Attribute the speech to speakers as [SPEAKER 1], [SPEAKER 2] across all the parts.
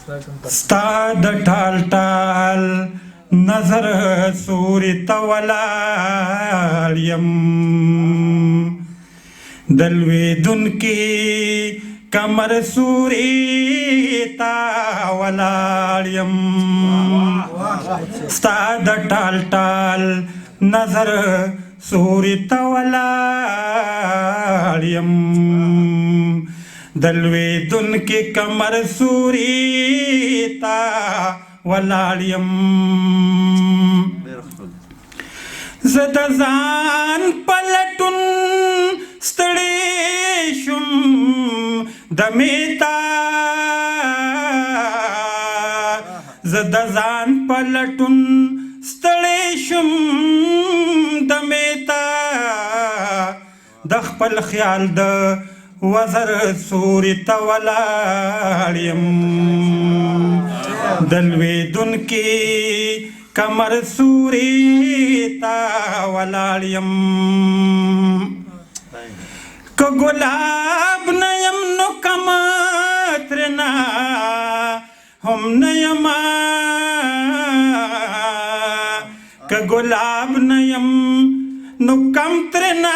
[SPEAKER 1] ستا د ټال ټال نظر سوري ته ولاړ یم د لوېدونکي کمر سوري ته ولاړ یم ستا د ټال ټال نظر سوري ته ولاړ یم د لوېدونکي کمر سوري ته ولاړ یم زه د ځان په لټون ستړی شوم دمې ته زه د ځان په لټون ستړی شوم دمې ته د خپل خیال د وزر سوري ته ولاړ یم د لوېدونکي کمر سوري ته ولاړ یم که ګلاب نه یم نو کم ترېنه هم نه یمه که ګلاب نه یم نو کم ترېنه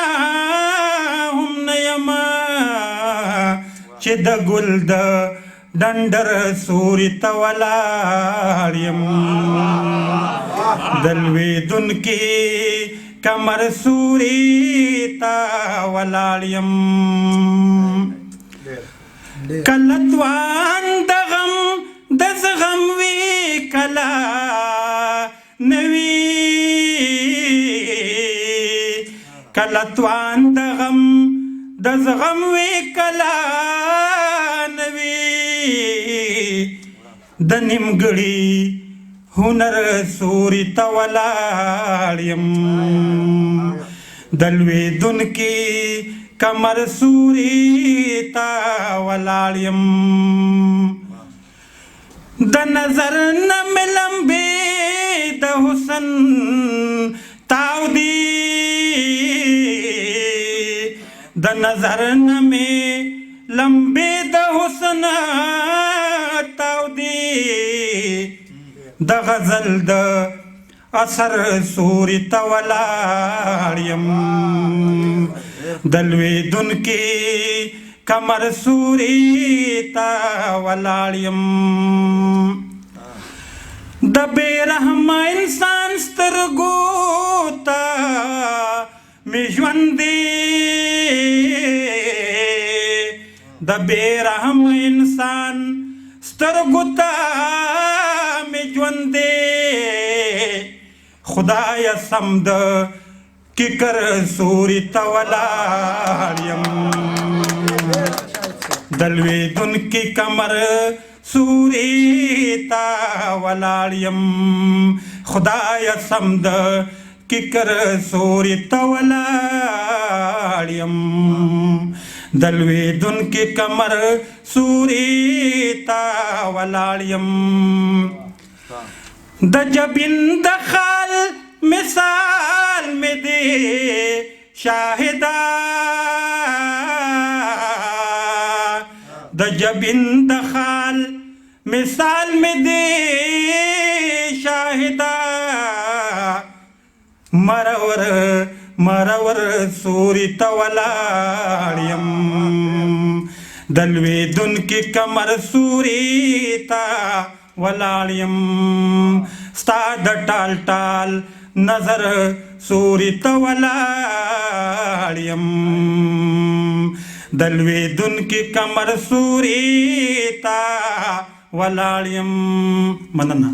[SPEAKER 1] هم نه یمه چې د ګل د ډنډر سوري ته ولاړ یم د لوېدونکي کمر سوري ته ولاړ یم کله توان د غم د زغم وي کله نه وي کله توان د غم د زغم وي کله نه وي د نیمګړي هنر سوري ته ولاړ یم د لوېدونکي کمر سوري ته ولاړ یم د نظر نه مې لمبې د حسن تاودي د نظر نه مې لمبې د حسن تاودي د غزل د اثر سوري ته ولاړ یم د لوېدونکي کمر سوري ته ولاړ یم د بې رحمه انسان سترګو ته مې ژوند دی د بې رحمه انسان سترګو ته مې ژوند دی خدایه سم د ککر سوري ته ولاړ یم د لوېدونکي کمر سوري ته ولاړ یم خدایه سم د ککر سوري ته ولاړ یم د لوېدونکي کمر سوري ته ولاړ یم د جبین د خال مثال مې دی شاهدا د جبین د خال مثال مې دی شاهدا مرور مرور سوري ته ولاړ یم د لوېدونکي کمر سوري ته ولاړ یم ستا د ټال ټال نظر سوري ته ولاړ یم د لوېدونکي کمر سوري ته ولاړ یم مننه